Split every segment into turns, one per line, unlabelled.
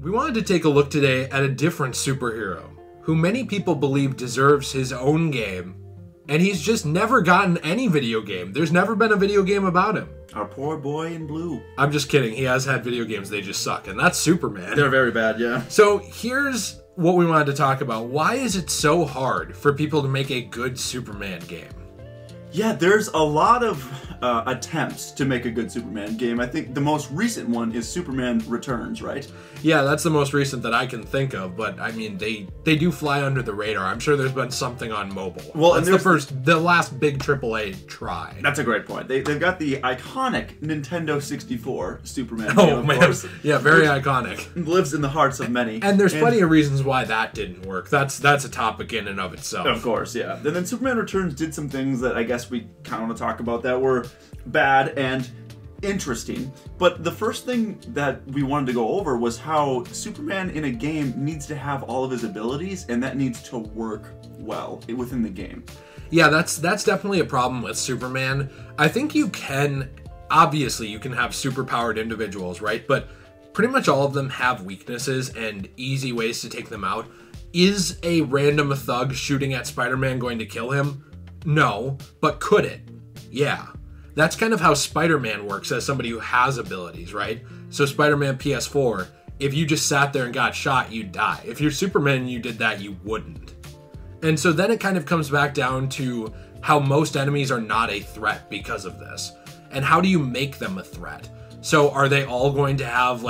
We wanted to take a look today at a different superhero who many people believe deserves his own game, and he's just never gotten any video game. There's never been a video game about him.
Our poor boy in blue.
I'm just kidding. He has had video games, they just suck, and that's Superman.
They're very bad, yeah.
So here's what we wanted to talk about. Why is it so hard for people to make a good Superman game?
Yeah, there's a lot of attempts to make a good Superman game. I think the most recent one is Superman Returns, right?
Yeah, that's the most recent that I can think of, but I mean, they do fly under the radar. I'm sure there's been something on mobile.
Well,
that's
and
the last big AAA try.
That's a great point. They've got the iconic Nintendo 64 Superman game,
Oh,
of
man.
course,
Yeah, very iconic.
lives in the hearts of many.
And there's plenty of reasons why that didn't work. That's a topic in and of itself.
Of course, yeah. And then Superman Returns did some things that I guess we kind of want to talk about that were bad and interesting. But the first thing that we wanted to go over was how Superman in a game needs to have all of his abilities, and that needs to work well within the game.
Yeah, that's definitely a problem with Superman. I think you can have superpowered individuals, right? But pretty much all of them have weaknesses and easy ways to take them out. Is a random thug shooting at Spider-Man going to kill him? No, but could it? Yeah. That's kind of how Spider-Man works as somebody who has abilities, right? So Spider-Man PS4, if you just sat there and got shot, you'd die. If you're Superman and you did that, you wouldn't. And so then it kind of comes back down to how most enemies are not a threat because of this. And how do you make them a threat? So are they all going to have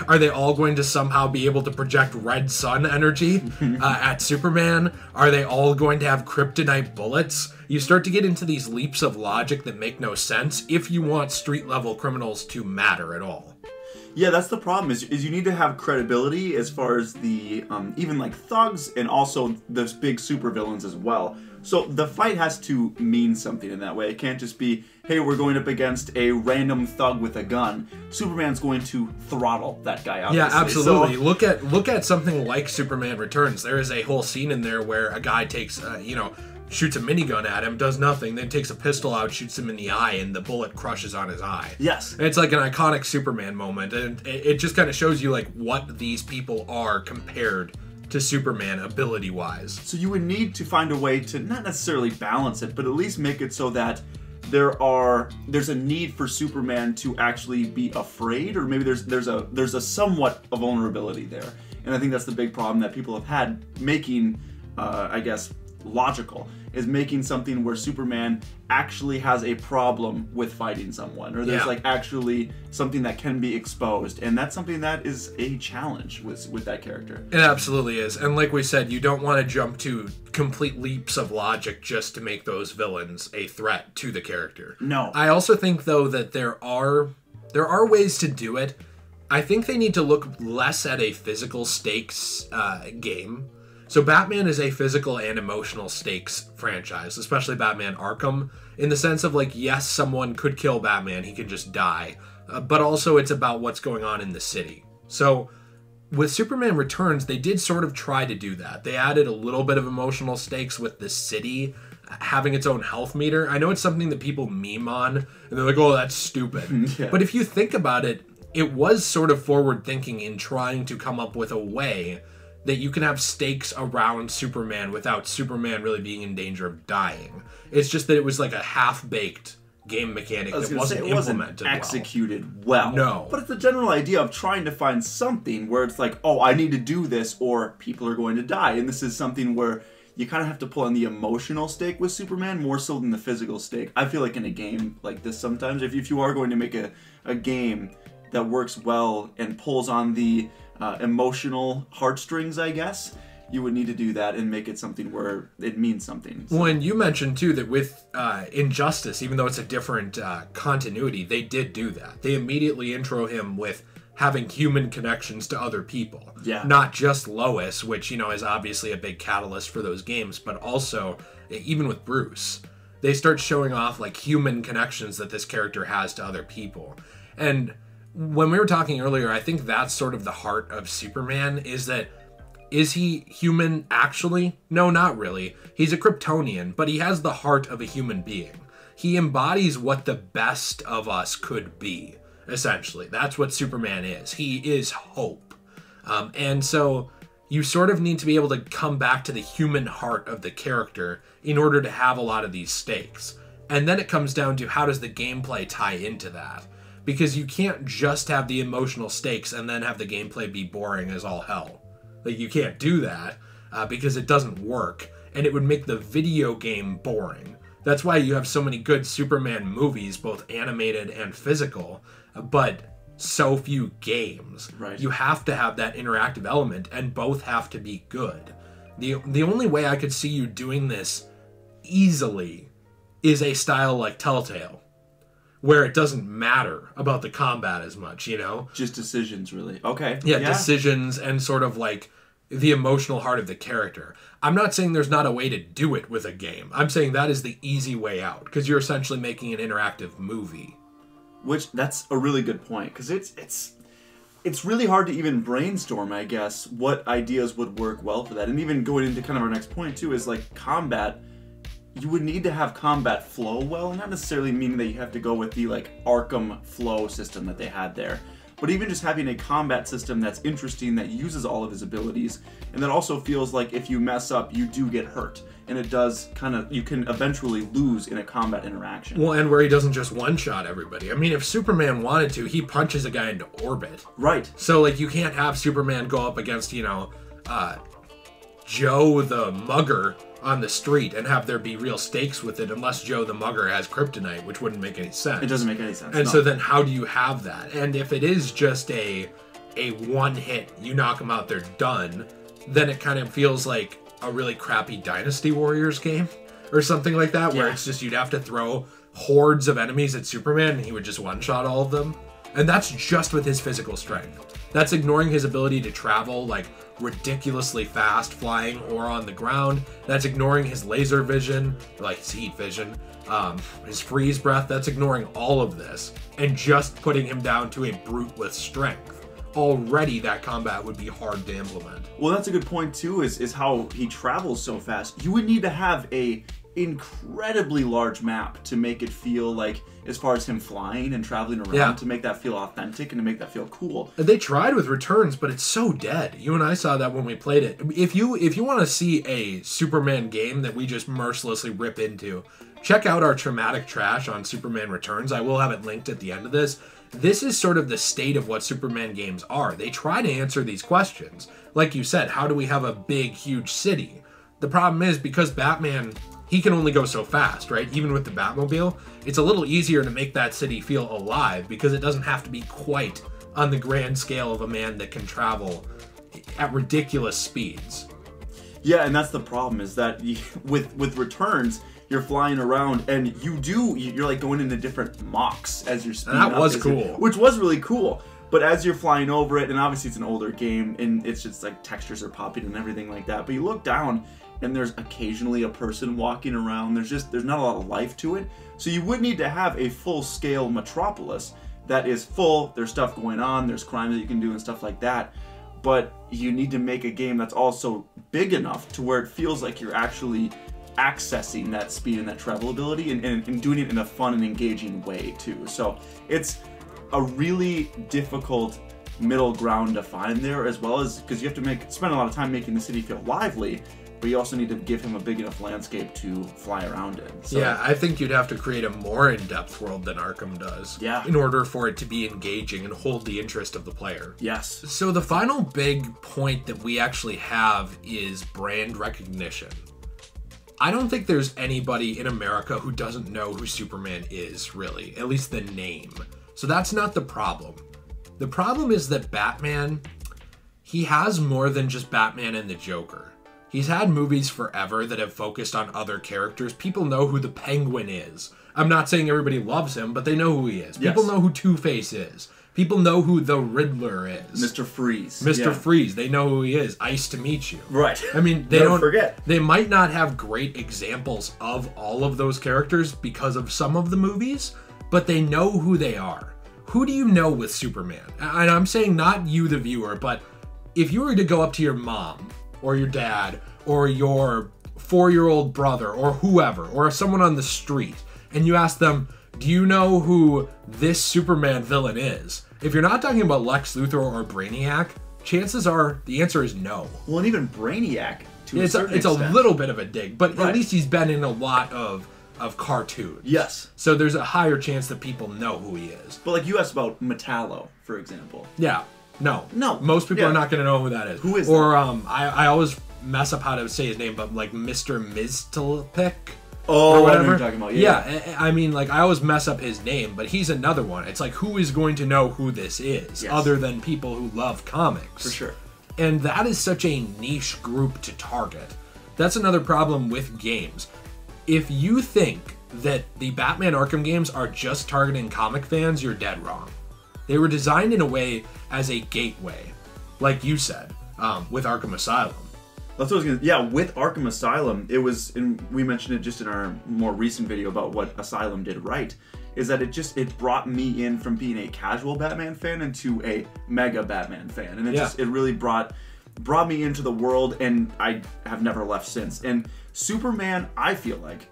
are they all going to somehow be able to project red sun energy at Superman? Are they all going to have kryptonite bullets? You start to get into these leaps of logic that make no sense if you want street level criminals to matter at all.
Yeah, that's the problem, is you need to have credibility as far as the, even like thugs and also those big supervillains as well. So the fight has to mean something in that way. It can't just be, hey, we're going up against a random thug with a gun. Superman's going to throttle that guy, obviously.
Yeah, absolutely. So, look at something like Superman Returns. There is a whole scene in there where a guy takes, shoots a minigun at him, does nothing, then takes a pistol out, shoots him in the eye, and the bullet crushes on his eye.
Yes.
And it's like an iconic Superman moment, and it just kind of shows you like what these people are compared to Superman ability-wise.
So you would need to find a way to not necessarily balance it, but at least make it so that there's a need for Superman to actually be afraid, or maybe there's a somewhat of vulnerability there. And I think that's the big problem that people have had making, I guess, logical, is making something where Superman actually has a problem with fighting someone, or there's like actually something that can be exposed, and that's something that is a challenge with that character.
It absolutely is, and like we said, you don't want to jump to complete leaps of logic just to make those villains a threat to the character.
No.
I also think though that there are ways to do it. I think they need to look less at a physical stakes game. So Batman is a physical and emotional stakes franchise, especially Batman Arkham, in the sense of like, yes, someone could kill Batman, he could just die, but also it's about what's going on in the city. So with Superman Returns, they did sort of try to do that. They added a little bit of emotional stakes with the city having its own health meter. I know it's something that people meme on, and they're like, oh, that's stupid.
Yeah.
But if you think about it, it was sort of forward thinking in trying to come up with a way that you can have stakes around Superman without Superman really being in danger of dying. It's just that it was like a half-baked game mechanic that wasn't implemented well.
Executed well.
No.
But it's the general idea of trying to find something where it's like, oh, I need to do this or people are going to die. And this is something where you kind of have to pull on the emotional stake with Superman more so than the physical stake. I feel like in a game like this sometimes, if you are going to make a game that works well and pulls on the emotional heartstrings, I guess, you would need to do that and make it something where it means something. So.
Well, and you mentioned too that with Injustice, even though it's a different continuity, they did do that. They immediately intro him with having human connections to other people.
Yeah.
Not just Lois, which, is obviously a big catalyst for those games, but also, even with Bruce, they start showing off like human connections that this character has to other people. And when we were talking earlier, I think that's sort of the heart of Superman, is he human actually? No, not really. He's a Kryptonian, but he has the heart of a human being. He embodies what the best of us could be. essentially. That's what Superman is. He is hope. And so you sort of need to be able to come back to the human heart of the character in order to have a lot of these stakes. And then it comes down to how does the gameplay tie into that? Because you can't just have the emotional stakes and then have the gameplay be boring as all hell. Like, you can't do that because it doesn't work, and it would make the video game boring. That's why you have so many good Superman movies, both animated and physical, but so few games.
Right.
You have to have that interactive element, and both have to be good. The only way I could see you doing this easily is a style like Telltale, where it doesn't matter about the combat as much, you know?
Just decisions, really. Okay.
Yeah, decisions and sort of like the emotional heart of the character. I'm not saying there's not a way to do it with a game. I'm saying that is the easy way out, because you're essentially making an interactive movie.
Which, that's a really good point, because it's really hard to even brainstorm, I guess, what ideas would work well for that. And even going into kind of our next point, too, is like combat. You would need to have combat flow well, and not necessarily meaning that you have to go with the like Arkham flow system that they had there, but even just having a combat system that's interesting, that uses all of his abilities, and that also feels like if you mess up, you do get hurt, and it does kind of, you can eventually lose in a combat interaction.
Well, and where he doesn't just one-shot everybody. I mean, if Superman wanted to, he punches a guy into orbit.
Right.
So, like, you can't have Superman go up against, you know, Joe the Mugger on the street and have there be real stakes with it unless Joe the Mugger has kryptonite, which wouldn't make any sense.
It doesn't make any sense.
And so then how do you have that? And if it is just a one hit, you knock them out, they're done, then it kind of feels like a really crappy Dynasty Warriors game or something like that, where it's just you'd have to throw hordes of enemies at Superman and he would just one-shot all of them. And that's just with his physical strength. That's ignoring his ability to travel like ridiculously fast, flying or on the ground. That's ignoring his laser vision, like his heat vision, his freeze breath. That's ignoring all of this and just putting him down to a brute with strength. Already that combat would be hard to implement.
Well, that's a good point too, is how he travels so fast. You would need to have a incredibly large map to make it feel like, as far as him flying and traveling around, to make that feel authentic and to make that feel cool.
They tried with Returns, but it's so dead. You and I saw that when we played it. If you want to see a Superman game that we just mercilessly rip into, check out our Traumatic Trash on Superman Returns. I will have it linked at the end of this. This is sort of the state of what Superman games are. They try to answer these questions. Like you said, how do we have a big, huge city? The problem is, because Batman, he can only go so fast, right? Even with the Batmobile, it's a little easier to make that city feel alive because it doesn't have to be quite on the grand scale of a man that can travel at ridiculous speeds.
Yeah, and that's the problem, is that with Returns, you're flying around and you're like going into different mocks as you're speeding up.
That was cool.
Which was really cool. But as you're flying over it, and obviously it's an older game, and it's just like textures are popping and everything like that, but you look down and there's occasionally a person walking around. There's not a lot of life to it. So you would need to have a full-scale metropolis that is full. There's stuff going on. There's crime that you can do and stuff like that. But you need to make a game that's also big enough to where it feels like you're actually accessing that speed and that travel ability and doing it in a fun and engaging way, too. So it's a really difficult middle ground to find there, as well as because you have to spend a lot of time making the city feel lively, but you also need to give him a big enough landscape to fly around in. So,
yeah, I think you'd have to create a more in-depth world than Arkham does.
Yeah.
In order for it to be engaging and hold the interest of the player.
Yes.
So the final big point that we actually have is brand recognition. I don't think there's anybody in America who doesn't know who Superman is, really. At least the name. So that's not the problem. The problem is that Batman, he has more than just Batman and the Joker. He's had movies forever that have focused on other characters. People know who the Penguin is. I'm not saying everybody loves him, but they know who he is.
Yes.
People know who Two-Face is. People know who the Riddler is.
Mr. Freeze.
Mr. Freeze. They know who he is. Ice to meet you.
Right.
I mean, they
don't forget.
They might not have great examples of all of those characters because of some of the movies, but they know who they are. Who do you know with Superman? And I'm saying not you, the viewer, but if you were to go up to your mom or your dad or your 4-year-old brother or whoever or someone on the street and you ask them, do you know who this Superman villain is? If you're not talking about Lex Luthor or Brainiac, chances are the answer is no.
Well, and even Brainiac, to a
It's
certain
a
extent.
little bit of a dig, but
Right.
at least he's been in a lot of cartoons.
Yes.
So there's a higher chance that people know who he is.
But like you asked about Metallo, for example.
Yeah. No.
No.
Most people
Yeah.
are not going to know who that is.
Who is
or,
that?
I always mess up how to say his name, but like Mr. Miztlepik.
Oh,
or
I know
whatever.
what you're talking about. Yeah.
I mean, like, I always mess up his name, but he's another one. It's like, who is going to know who this is,
Yes.
other than people who love comics?
For sure.
And that is such a niche group to target. That's another problem with games. If you think that the Batman Arkham games are just targeting comic fans, you're dead wrong. They were designed in a way as a gateway, like you said, with Arkham Asylum.
That's what I was gonna. Yeah, with Arkham Asylum, it was, and we mentioned it just in our more recent video about what Asylum did right, is that it brought me in from being a casual Batman fan into a mega Batman fan, and it really brought me into the world, and I have never left since. And Superman, I feel like,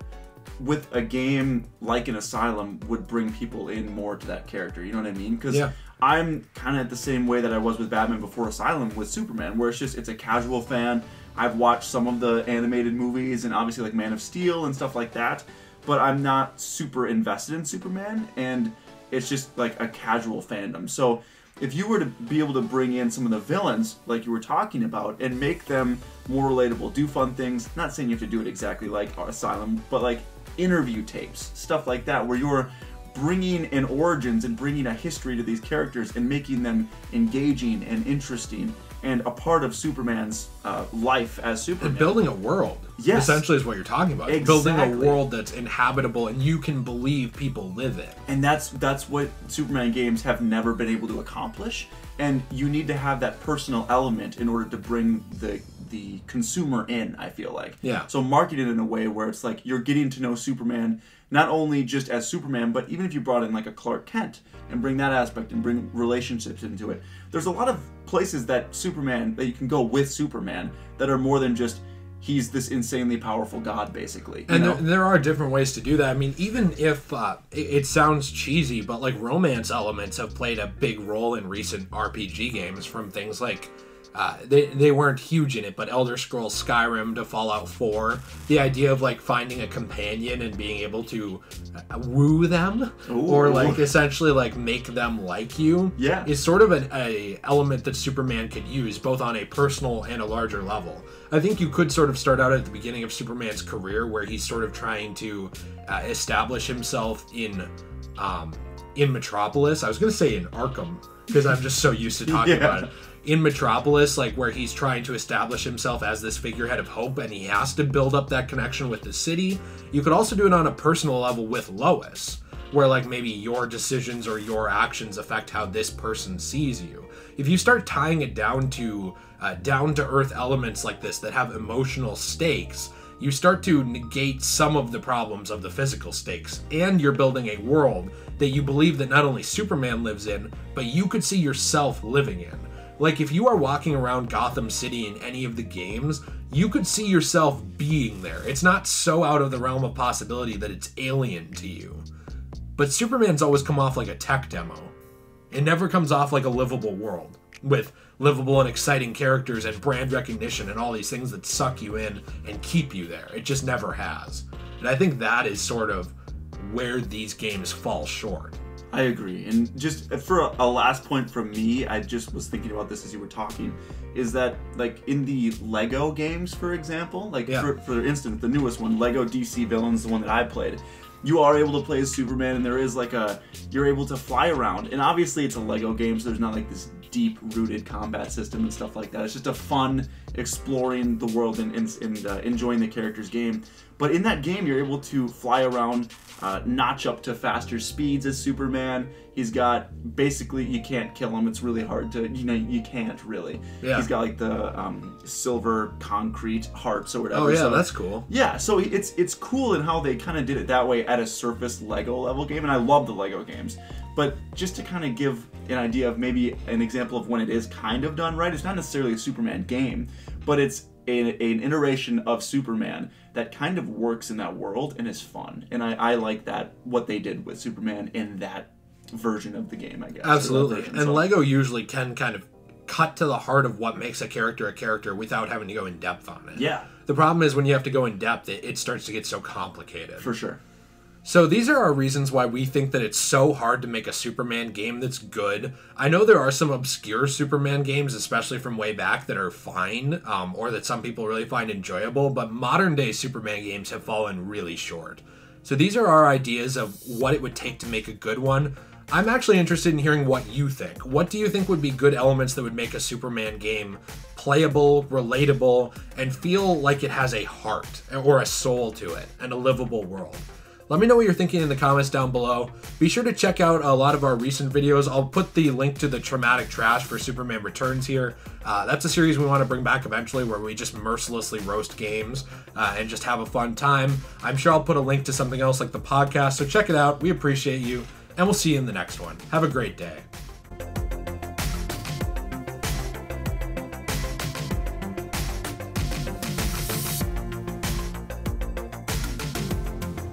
with a game like an Asylum, would bring people in more to that character. You know what I mean? Because I'm kind of the same way that I was with Batman before Asylum with Superman, where it's a casual fan. I've watched some of the animated movies and obviously like Man of Steel and stuff like that, but I'm not super invested in Superman, and it's just like a casual fandom. So if you were to be able to bring in some of the villains like you were talking about and make them more relatable, do fun things, not saying you have to do it exactly like Asylum, but like interview tapes, stuff like that, where you're bringing an origins and bringing a history to these characters and making them engaging and interesting and a part of Superman's life as Superman.
And building a world,
Yes.
essentially, is what you're talking about.
Exactly.
Building a world that's inhabitable and you can believe people live in.
And that's what Superman games have never been able to accomplish. And you need to have that personal element in order to bring the consumer in, I feel like.
Yeah.
So market it in a way where it's like you're getting to know Superman not only just as Superman, but even if you brought in like a Clark Kent and bring that aspect and bring relationships into it. There's a lot of places that you can go with Superman that are more than just he's this insanely powerful god, basically.
And there are different ways to do that. I mean, even if it sounds cheesy, but like romance elements have played a big role in recent RPG games, from things like they weren't huge in it, but Elder Scrolls Skyrim to Fallout 4. The idea of like finding a companion and being able to woo them, or like essentially like make them like you, is sort of a element that Superman could use both on a personal and a larger level. I think you could sort of start out at the beginning of Superman's career where he's sort of trying to establish himself in Metropolis. I was going to say in Arkham because I'm just so used to talking about it. In Metropolis, like where he's trying to establish himself as this figurehead of hope, and he has to build up that connection with the city. You could also do it on a personal level with Lois, where like maybe your decisions or your actions affect how this person sees you. If you start tying it down to earth elements like this that have emotional stakes, you start to negate some of the problems of the physical stakes, and you're building a world that you believe that not only Superman lives in, but you could see yourself living in. Like, if you are walking around Gotham City in any of the games, you could see yourself being there. It's not so out of the realm of possibility that it's alien to you. But Superman's always come off like a tech demo. It never comes off like a livable world, with livable and exciting characters and brand recognition and all these things that suck you in and keep you there. It just never has. And I think that is sort of where these games fall short.
I agree. And just for a last point from me, I just was thinking about this as you were talking, is that like in the Lego games, for example, like for instance, the newest one, Lego DC Villains, the one that I played, you are able to play as Superman, and there is like you're able to fly around. And obviously it's a Lego game, so there's not like this deep-rooted combat system and stuff like that. It's just a fun exploring the world and enjoying the character's game. But in that game, you're able to fly around, notch up to faster speeds as Superman. He's got, basically, you can't kill him. It's really hard to, you can't really. Yeah. He's got like the silver concrete hearts or whatever.
Oh yeah,
so,
that's cool.
Yeah, so it's cool in how they kind of did it that way at a surface Lego level game, and I love the Lego games. But just to kind of give an idea of maybe an example of when it is kind of done right, it's not necessarily a Superman game, but it's an iteration of Superman that kind of works in that world and is fun. And I like that, what they did with Superman in that version of the game, I guess.
Absolutely. And Lego usually can kind of cut to the heart of what makes a character without having to go in depth on it.
Yeah.
The problem is when you have to go in depth, it starts to get so complicated.
For sure.
So these are our reasons why we think that it's so hard to make a Superman game that's good. I know there are some obscure Superman games, especially from way back, that are fine, or that some people really find enjoyable, but modern day Superman games have fallen really short. So these are our ideas of what it would take to make a good one. I'm actually interested in hearing what you think. What do you think would be good elements that would make a Superman game playable, relatable, and feel like it has a heart or a soul to it and a livable world? Let me know what you're thinking in the comments down below. Be sure to check out a lot of our recent videos. I'll put the link to the Traumatic Trash for Superman Returns here. That's a series we want to bring back eventually where we just mercilessly roast games and just have a fun time. I'm sure I'll put a link to something else like the podcast, so check it out. We appreciate you, and we'll see you in the next one. Have a great day.